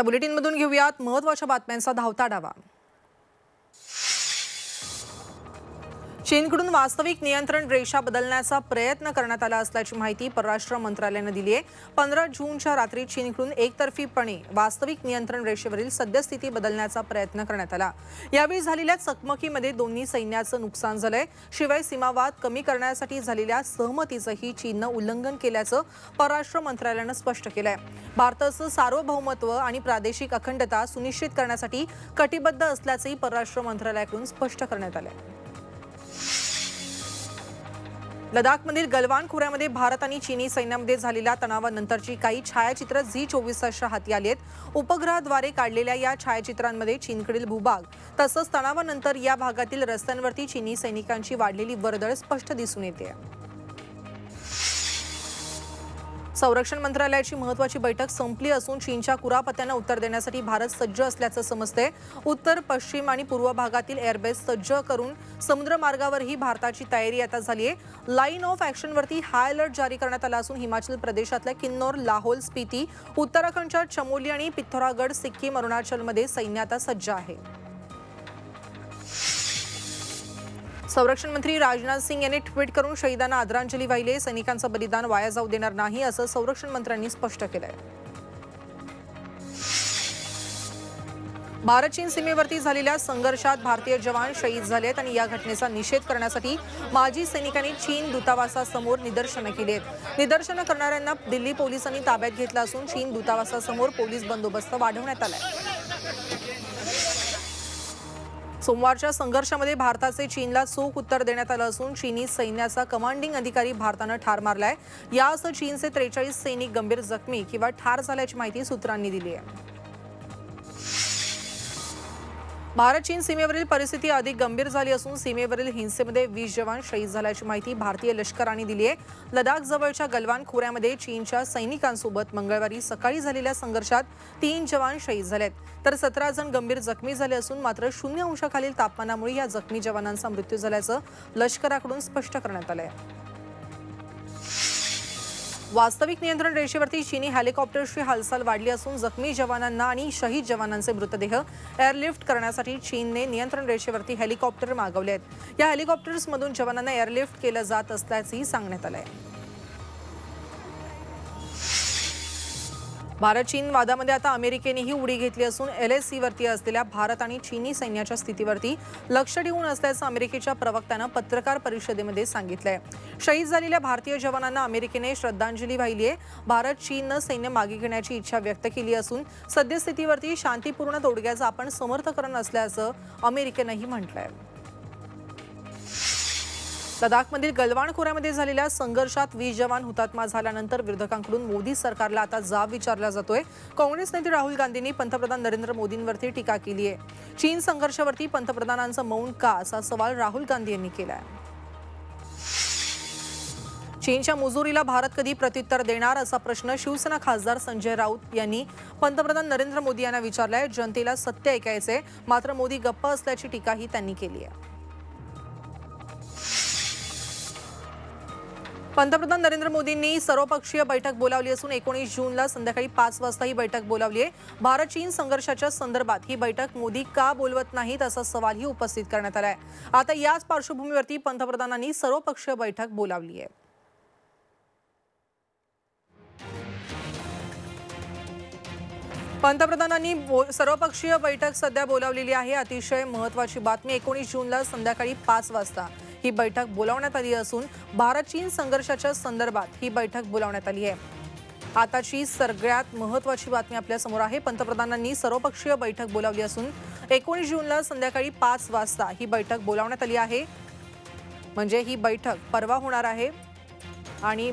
आता बुलेटिनमधून घेऊयात महत्त्वाच्या बातम्यांचा धावता आढावा। चीनकडून वास्तविक नियंत्रण रेषा बदलण्याचा प्रयत्न करण्यात आला असल्याची माहिती परराष्ट्र मंत्रालयाने दिली आहे। 15 जूनच्या रात्री चीनकडून एकतर्फीपणे वास्तविक नियंत्रण रेषेवरील सद्यस्थिती बदलण्याचा प्रयत्न करण्यात आला। यावेळी झालेल्या चकमकीमध्ये दोन्ही सैन्याचं नुकसान झालंय। शिवाय सीमावाद कमी करण्यासाठी झालेल्या सहमतीचंही चीननं उल्लंघन केल्याचं परराष्ट्र मंत्रालयानं स्पष्ट केलंय। भारताचं सार्वभौमत्व आणि प्रादेशिक अखंडता सुनिश्चित करण्यासाठी कटिबद्ध असल्याचंही परराष्ट्र मंत्रालयाकडून स्पष्ट करण्यात आलंय। लडाखमधील गलवान खोऱ्यामध्ये भारत आणि चीनी सैन्यामध्ये झालेल्या तणावानंतरची काही छायाचित्र झी24 तासच्या हाती आली आहेत। उपग्रहाद्वारे काढलेल्या या छायाचित्रांमध्ये चीनकडील भूभाग तसंच तणावानंतर या भागातील रस्त्यांवरती चीनी सैनिकांची वाढलेली वर्दळ स्पष्ट दिसून येते। संरक्षण मंत्रालयाची महत्त्वाची बैठक संपली असून चीनच्या कुरापत्यांना उत्तर देण्यासाठी भारत सज्ज असल्याचं समजते। उत्तर, पश्चिम आणि पूर्व भागातील एअरबेस सज्ज करून समुद्र मार्गावरही भारताची तयारी आता झाली आहे। लाईन ऑफ ॲक्शनवरती हाय अलर्ट जारी करण्यात आला असून हिमाचल प्रदेशातल्या किन्नौर, लाहौल स्पिती, उत्तराखंडच्या चमोली आणि पिथौरागड, सिक्कीम, अरुणाचलमध्ये सैन्य आता सज्ज आहे। संरक्षण मंत्री राजनाथ सिंह यांनी ट्विट करून शहीदांना आदरांजली वाहिली। सैनिकांचं बलिदान वाया जाऊ देणार नाही असं संरक्षण मंत्र्यांनी स्पष्ट केलंय। भारत चीन सीमेवरती झालेल्या संघर्षात भारतीय जवान शहीद झालेत आणि या घटनेचा निषेध करण्यासाठी माजी सैनिकांनी चीन दूतावासासमोर निदर्शनं केली आहेत। निदर्शनं करणाऱ्यांना दिल्ली पोलिसांनी ताब्यात घेतलं असून चीन दूतावासासमोर पोलीस बंदोबस्त वाढवण्यात आलाय। सोमवारच्या संघर्षामध्ये भारताचे चीनला चोख उत्तर देण्यात आलं असून चीनी सैन्याचा कमांडिंग अधिकारी भारतानं ठार मारलाय। यासह चीनचे 43 सैनिक गंभीर जखमी किंवा ठार झाल्याची माहिती सूत्रांनी दिली आहे। भारत चीन सीमेवरील परिस्थिती अधिक गंभीर झाली असून सीमेवरील हिंसेमध्ये 20 जवान शहीद झाल्याची माहिती भारतीय लष्कराने दिली आहे। लडाख जवळच्या गलवान खोऱ्यामध्ये चीनच्या सैनिकांसोबत मंगळवारी सकाळी झालेल्या संघर्षात 3 जवान शहीद झालेत तर 17 जण गंभीर जखमी झाले असून मात्र 0 अंशाखालील तापमानामुळे या जखमी जवानांचा मृत्यू झाल्याचं लष्कराकडून स्पष्ट करण्यात आलंय। वास्तविक नियंत्रण रेषेवरती चीनी हेलिकॉप्टर्सची हालचाल वाढली असून जखमी जवानांना आणि शहीद जवानांचे मृतदेह एअरलिफ्ट करण्यासाठी चीनने नियंत्रण रेषेवरती हेलिकॉप्टर मागवले आहेत। या हेलिकॉप्टर्समधून जवानांना एअरलिफ्ट केलं जात असल्याचंही सांगण्यात आलंय। भारत चीन वादामध्ये आता अमेरिकेनेही उडी घेतली असून LACवरती असलेल्या भारत आणि चीनी सैन्याच्या स्थितीवरती लक्ष ठेवून असल्याचं अमेरिकेच्या प्रवक्त्यानं पत्रकार परिषदेमध्ये सांगितलंय। शहीद झालेल्या भारतीय जवानांना अमेरिकेने श्रद्धांजली वाहिली आहे। भारत चीननं सैन्य मागे घेण्याची इच्छा व्यक्त केली असून सद्यस्थितीवरती शांतीपूर्ण तोडग्याचं आपण समर्थन असल्याचं अमेरिकेनंही म्हटलंय। लडाखमधील गलवान खोऱ्यामध्ये झालेल्या संघर्षात 20 जवान हुतात्मा झाल्यानंतर विरोधकांकडून मोदी सरकारला आता जाब विचारला जातोय। काँग्रेस नेते राहुल गांधींनी पंतप्रधान नरेंद्र मोदींवरती टीका केली आहे। चीन संघर्षावरती पंतप्रधानांचं मौन का असा सवाल राहुल गांधी यांनी केलाय। चीनच्या मुजोरीला भारत कधी प्रत्युत्तर देणार असा प्रश्न शिवसेना खासदार संजय राऊत यांनी पंतप्रधान नरेंद्र मोदी यांना विचारलाय। जनतेला सत्य ऐकायचंय मात्र मोदी गप्प असल्याची टीकाही त्यांनी केली आहे। पंतप्रधान नरेंद्र मोदींनी सर्वपक्षीय बैठक बोलावली असून 19 जूनला संध्याकाळी 5 वाजता ही बैठक बोलावली आहे। भारत चीन संघर्षाच्या संदर्भात ही बैठक मोदी का बोलवत नाहीत असा सवालही उपस्थित करण्यात आलाय। आता याच पार्श्वभूमीवरती पंतप्रधानांनी सर्वपक्षीय बैठक बोलावली आहे। पंतप्रधानांनी सर्वपक्षीय बैठक सध्या बोलावलेली आहे। अतिशय महत्त्वाची बातमी 19 जूनला संध्याकाळी 5 वाजता ही बैठक बोलावण्यात आली असून भारत चीन संघर्षाच्या संदर्भात ही बैठक बोलावण्यात आली आहे। आताची सगळ्यात महत्त्वाची बातमी आपल्या समोर आहे। पंतप्रधानांनी सर्वपक्षीय बैठक बोलावली असून 19 जूनला संध्याकाळी 5 वाजता ही बैठक बोलावण्यात आली आहे। म्हणजे ही बैठक परवा होणार आहे आणि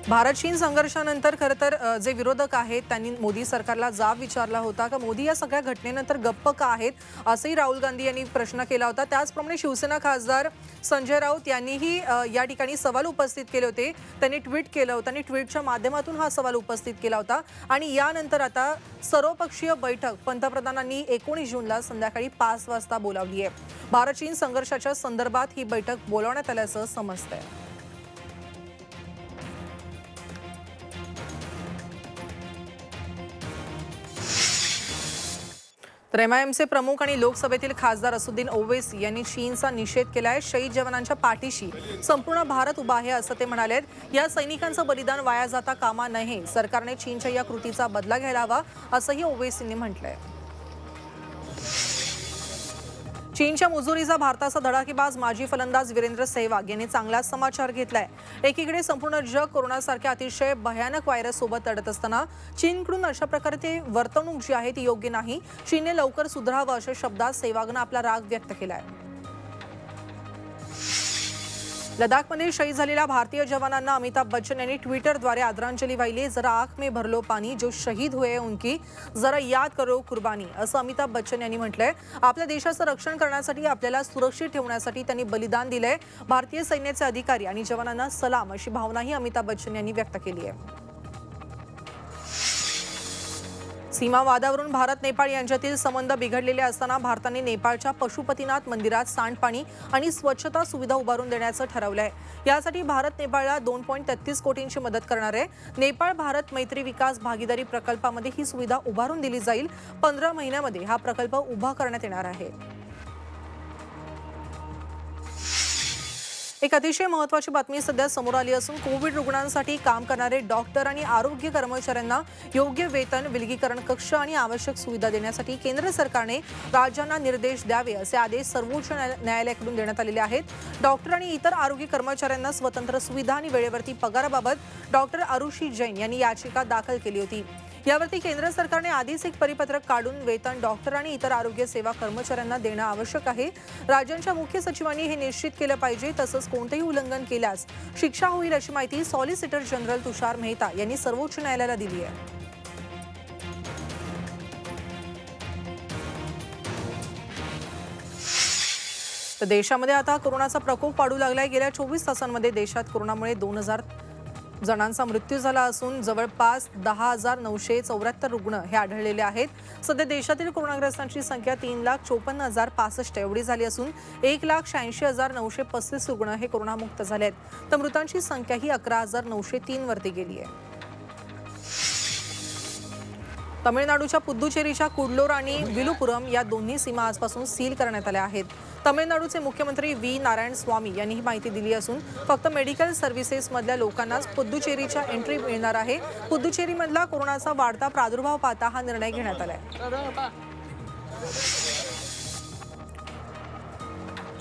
भारत चीन संघर्षानंतर खरं तर जे विरोधक आहेत त्यांनी मोदी सरकारला जाब विचारला होता का मोदी या सगळ्या घटनेनंतर गप्प का आहेत असंही राहुल गांधी यांनी प्रश्न केला होता। त्याचप्रमाणे शिवसेना खासदार संजय राऊत यांनीही या ठिकाणी सवाल उपस्थित केले होते। त्यांनी ट्विट केलं होतं आणि ट्विटच्या माध्यमातून हा सवाल उपस्थित केला होता आणि यानंतर आता सर्वपक्षीय बैठक पंतप्रधानांनी 19 जूनला संध्याकाळी 5 वाजता बोलावली आहे। भारत चीन संघर्षाच्या संदर्भात ही बैठक बोलावण्यात आल्याचं समजतंय। तर एमआयएमचे प्रमुख आणि लोकसभेतील खासदार असुद्दीन ओवैसी यांनी चीनचा निषेध केलाय। शहीद जवानांच्या पाठीशी संपूर्ण भारत उभा आहे असं ते म्हणालेत। या सैनिकांचं बलिदान वाया जाता कामा नये, सरकारने चीनच्या या कृतीचा बदला घ्यायला हवा असंही ओवैसींनी म्हटलंय। चीनच्या मुजुरीचा भारताचा धडाकेबाज माजी फलंदाज वीरेंद्र सेहवाग यांनी चांगलाच समाचार घेतलाय। एकीकडे संपूर्ण जग कोरोनासारख्या अतिशय भयानक व्हायरस सोबत लढत असताना चीनकडून अशा प्रकारची वर्तणूक जी आहे ती योग्य नाही, चीनने लवकर सुधारावं अशा शब्दात सेहवागनं आपला राग व्यक्त केलाय। लडाखमध्ये शहीद झालेल्या भारतीय जवानांना अमिताभ बच्चन यांनी ट्विटरद्वारे आदरांजली वाहिली। जरा आंख में भर लो पानी, जो शहीद हुए उनकी जरा याद करो कुर्बानी, असं अमिताभ बच्चन यांनी म्हटलंय। आपल्या देशाचं रक्षण करण्यासाठी, आपल्याला सुरक्षित ठेवण्यासाठी त्यांनी बलिदान दिलंय। भारतीय सैन्याचे अधिकारी आणि जवानांना सलाम अशी भावनाही अमिताभ बच्चन यांनी व्यक्त केली आहे। सीमा वादावरून भारत नेपाळ यांच्यातील संबंध बिघडलेले असताना भारताने नेपाळच्या पशुपतीनाथ मंदिरात सांडपाणी आणि स्वच्छता सुविधा उभारून देण्याचं ठरवलंय। यासाठी भारत नेपाळला 2.33 कोटींची मदत करणार आहे। नेपाळ भारत मैत्री विकास भागीदारी प्रकल्पामध्ये ही सुविधा उभारून दिली जाईल। 15 महिन्यामध्ये हा प्रकल्प उभा करण्यात येणार आहे। एक अतिशय महत्त्वाची बातमी सध्या समोर आली असून कोविड रुग्णांसाठी काम करणारे डॉक्टर आणि आरोग्य कर्मचाऱ्यांना योग्य वेतन, विलगीकरण कक्ष आणि आवश्यक सुविधा देण्यासाठी केंद्र सरकारने राज्यांना निर्देश द्यावे असे आदेश सर्वोच्च न्यायालयाकडून देण्यात आलेले आहेत। डॉक्टर आणि इतर आरोग्य कर्मचाऱ्यांना स्वतंत्र सुविधा आणि वेळेवरती पगाराबाबत डॉक्टर आरुषी जैन यांनी याचिका दाखल केली होती। यावरती केंद्र सरकारने आधीच एक परिपत्रक काढून वेतन डॉक्टर आणि इतर आरोग्य सेवा कर्मचाऱ्यांना देणं आवश्यक आहे। राज्यांच्या मुख्य सचिवांनी हे निश्चित केलं पाहिजे। तसंच कोणतेही उल्लंघन केल्यास शिक्षा होईल अशी माहिती सॉलिसिटर जनरल तुषार मेहता यांनी सर्वोच्च न्यायालयाला दिली आहे। तर देशामध्ये आता कोरोनाचा प्रकोप वाढू लागलाय। गेल्या 24 तासांमध्ये देशात कोरोनामुळे 2000 जणांचा मृत्यू झाला असून जवळपास 10,974 रुग्ण हे आढळलेले आहेत। सध्या देशातील कोरोनाग्रस्तांची संख्या 3,54,065 एवढी झाली असून 1,86,935 रुग्ण हे कोरोनामुक्त झाले आहेत। तर मृतांची संख्या ही 11,903 वरती गेली आहे। तमिळनाडूच्या पुद्दुचेरीच्या कुडलोर आणि विलुपुरम या दोन्ही सीमा आजपासून सील करण्यात आल्या आहेत। तमिळनाडूचे मुख्यमंत्री व्ही नारायणस्वामी यांनी ही माहिती दिली असून फक्त मेडिकल सर्व्हिसेस मधल्या लोकांनाच पुद्दुचेरीच्या एंट्री मिळणार आहे। पुद्दुचेरीमधला कोरोनाचा वाढता प्रादुर्भाव पाहता हा निर्णय घेण्यात आलाय।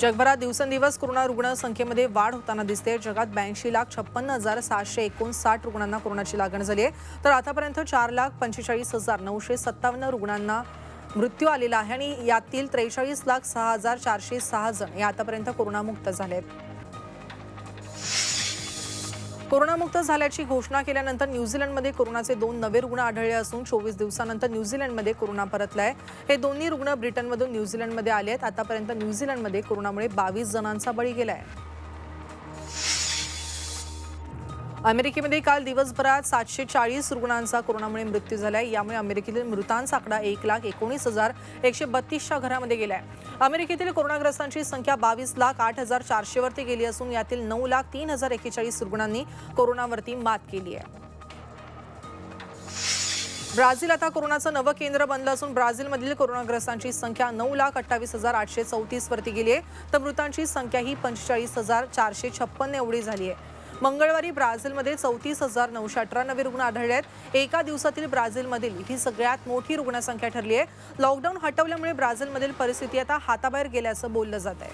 जगभरात दिवसेंदिवस कोरोना रुग्ण संख्येमध्ये वाढ होताना दिसते। जगात 82,56,759 रुग्णांना कोरोनाची लागण झाली आहे। तर आतापर्यंत 4,45,957 रुग्णांना मृत्यू आलेला आहे आणि यातील 43,06,406 जण हे आतापर्यंत कोरोनामुक्त झाले आहेत। कोरोनामुक्त झाल्याची घोषणा केल्यानंतर न्यूझीलंडमध्ये कोरोनाचे 2 नवे रुग्ण आढळले असून 24 दिवसांनंतर न्यूझीलंडमध्ये कोरोना परतलाय। हे दोन्ही रुग्ण ब्रिटनमधून न्यूझीलंडमध्ये आले आहेत। आतापर्यंत न्यूझीलंडमध्ये कोरोनामुळे 22 जणांचा बळी गेलाय। अमेरिकेमध्ये काल दिवसभरात 740 रुग्णांचा कोरोनामुळे मृत्यू झालाय। यामुळे अमेरिकेतील मृतांचा आकडा 1,19,132च्या घरामध्ये गेलाय। अमेरिकेतील कोरोनाग्रस्तांची संख्या 22,08,400 वरती गेली असून यातील 9,03,041 रुग्णांनी कोरोनावरती मात केली आहे। ब्राझील आता कोरोनाचं नवं केंद्र बनलं असून ब्राझीलमधील कोरोनाग्रस्तांची संख्या 9,28,834 वरती गेली आहे। तर मृतांची संख्या ही 45,456 एवढी झाली आहे। मंगळवारी ब्राझीलमध्ये 34,918 नवे रुग्ण आढळले आहेत। एका दिवसातील ब्राझीलमधील ही सगळ्यात मोठी रुग्णसंख्या ठरली आहे। लॉकडाऊन हटवल्यामुळे ब्राझीलमधील परिस्थिती आता हाताबाहेर गेल्याचं बोललं जात आहे।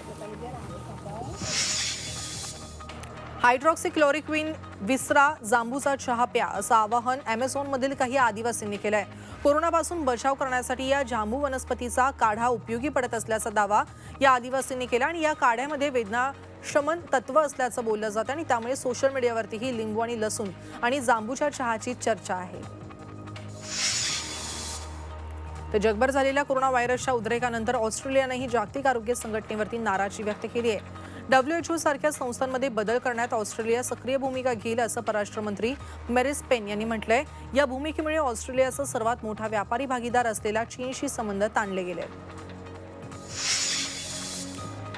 हायड्रॉक्सिक्लोरोक्विन विसरा, जांबूचा चहा प्या असं आवाहन अमेझॉनमधील काही आदिवासींनी केलंय। कोरोनापासून बचाव करण्यासाठी या जांबू वनस्पतीचा काढा उपयोगी पडत असल्याचा दावा या आदिवासींनी केला आणि या काढ्यामध्ये वेदना शमन तत्व असल्याचं बोललं जातं आणि त्यामुळे सोशल मीडियावरतीही लिंबू आणि लसूण आणि जांबूच्या चहाची चर्चा आहे। तर जगभर झालेल्या कोरोना व्हायरसच्या उद्रेकानंतर ऑस्ट्रेलियानेही जागतिक आरोग्य संघटनेवरती नाराजी व्यक्त केली आहे। WHO सारख्या संस्थांमध्ये बदल करण्यात ऑस्ट्रेलिया सक्रिय भूमिका घेईल असं परराष्ट्र मंत्री मेरिस पेन यांनी म्हटलंय। या भूमिकेमुळे ऑस्ट्रेलियाचा सर्वात मोठा व्यापारी भागीदार असलेला चीनशी संबंध ताणले गेले।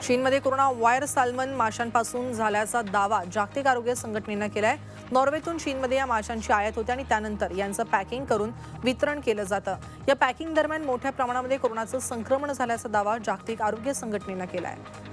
चीनमध्ये कोरोना वायरस साल्मन माशांपासून झाल्याचा दावा जागतिक आरोग्य संघटनेनं केलाय। नॉर्वेतून चीनमध्ये या माशांची आयात होते आणि त्यानंतर यांचं पॅकिंग करून वितरण केलं जातं। या पॅकिंग दरम्यान मोठ्या प्रमाणामध्ये कोरोनाचं संक्रमण झाल्याचा दावा जागतिक आरोग्य संघटनेनं केला आहे।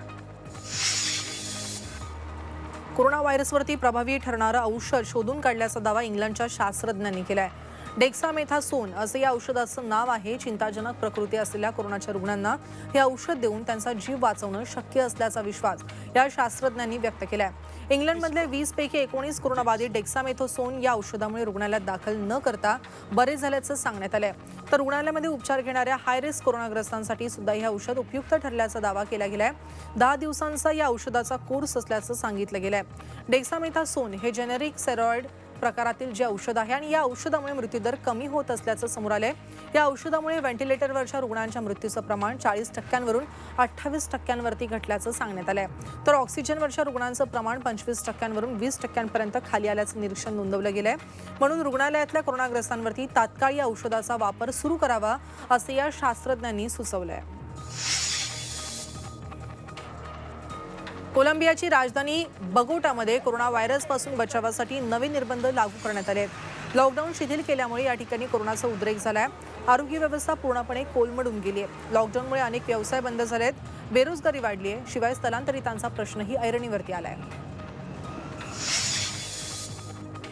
कोरोना व्हायरसवरती प्रभावी ठरणारं औषध शोधून काढल्याचा दावा इंग्लंडच्या शास्त्रज्ञांनी केला आहे। डेक्सामेथासोन असे या औषधाचं नाव आहे। चिंताजनक प्रकृती असलेल्या कोरोनाच्या रुग्णांना हे औषध देऊन त्यांचा जीव वाचवणं शक्य असल्याचा विश्वास या शास्त्रज्ञांनी व्यक्त केला आहे। इंग्लंडमधले 20 पैकी 19 कोरोनाबाधित डेक्सामेथासोन या औषधामुळे रुग्णालयात दाखल न करता बरे झाल्याचं सांगण्यात आलंय। तर रुग्णालयामध्ये उपचार घेणाऱ्या हाय रिस्क कोरोनाग्रस्तांसाठी सुद्धा हे औषध उपयुक्त ठरल्याचा दावा केला गेलाय। 10 दिवसांचा या औषधाचा कोर्स असल्याचं सांगितलं गेलंय। डेक्सामेथासोन हे जेनेरिक स्टेरॉइड प्रकारातील जे औषध आहे आणि या औषधामुळे मृत्यूदर कमी होत असल्याचं समोर आलंय। या औषधामुळे व्हेंटिलेटरवरच्या रुग्णांच्या मृत्यूचं प्रमाण 40% 28% घटल्याचं सांगण्यात आलंय। तर ऑक्सिजनवरच्या रुग्णांचं प्रमाण 25% 20% खाली आल्याचं निरीक्षण नोंदवलं गेलंय। म्हणून रुग्णालयातल्या कोरोनाग्रस्तांवरती तात्काळ या औषधाचा वापर सुरू करावा असं या शास्त्रज्ञांनी सुचवलंय। कोलंबियाची राजधानी बगोटामध्ये कोरोना व्हायरसपासून बचावासाठी नवे निर्बंध लागू करण्यात आले आहेत। लॉकडाऊन शिथिल केल्यामुळे या ठिकाणी कोरोनाचा उद्रेक झालाय। आरोग्य व्यवस्था पूर्णपणे कोलमडून गेली आहे। लॉकडाऊनमुळे अनेक व्यवसाय बंद झाले आहेत, बेरोजगारी वाढली आहे, शिवाय स्थलांतरितांचा प्रश्नही ऐरणीवरती आलाय।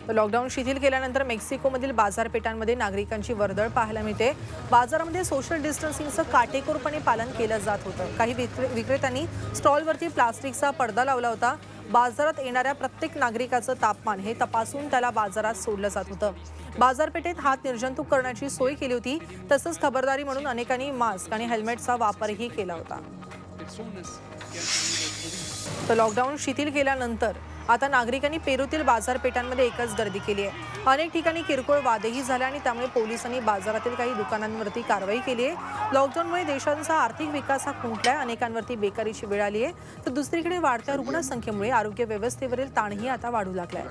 लॉकडाऊन शिथिल केल्यानंतर मेक्सिकोमधील बाजारपेठांमध्ये नागरिकांची वर्दळ पाहायला मिळते। बाजारामध्ये सोशल डिस्टन्सिंगचं काटेकोरपणे पालन केलं जात होतं। काही विक्रेत्यांनी स्टॉलवरती प्लास्टिकचा पडदा लावला होता। बाजारात येणाऱ्या प्रत्येक नागरिकाचं तापमान हे तपासून त्याला बाजारात सोडलं जात होतं। बाजारपेठेत हात निर्जंतुक करण्याची सोय केली होती। तसंच खबरदारी म्हणून अनेकांनी मास्क आणि हेल्मेटचा वापरही केला होता। तर लॉकडाऊन शिथिल केल्यानंतर आता नागरिकांनी पेरूतील बाजारपेठांमध्ये एकच गर्दी केली आहे। अनेक ठिकाणी किरकोळ वादही झाले आणि त्यामुळे पोलिसांनी बाजारातील काही दुकानांवरती कारवाई केली आहे। लॉकडाऊनमुळे देशांचा आर्थिक विकास हा खुंटलाय, अनेकांवरती बेकारीची वेळ आली आहे। तर दुसरीकडे वाढत्या रुग्णसंख्येमुळे आरोग्य व्यवस्थेवरील ताणही आता वाढू लागलाय।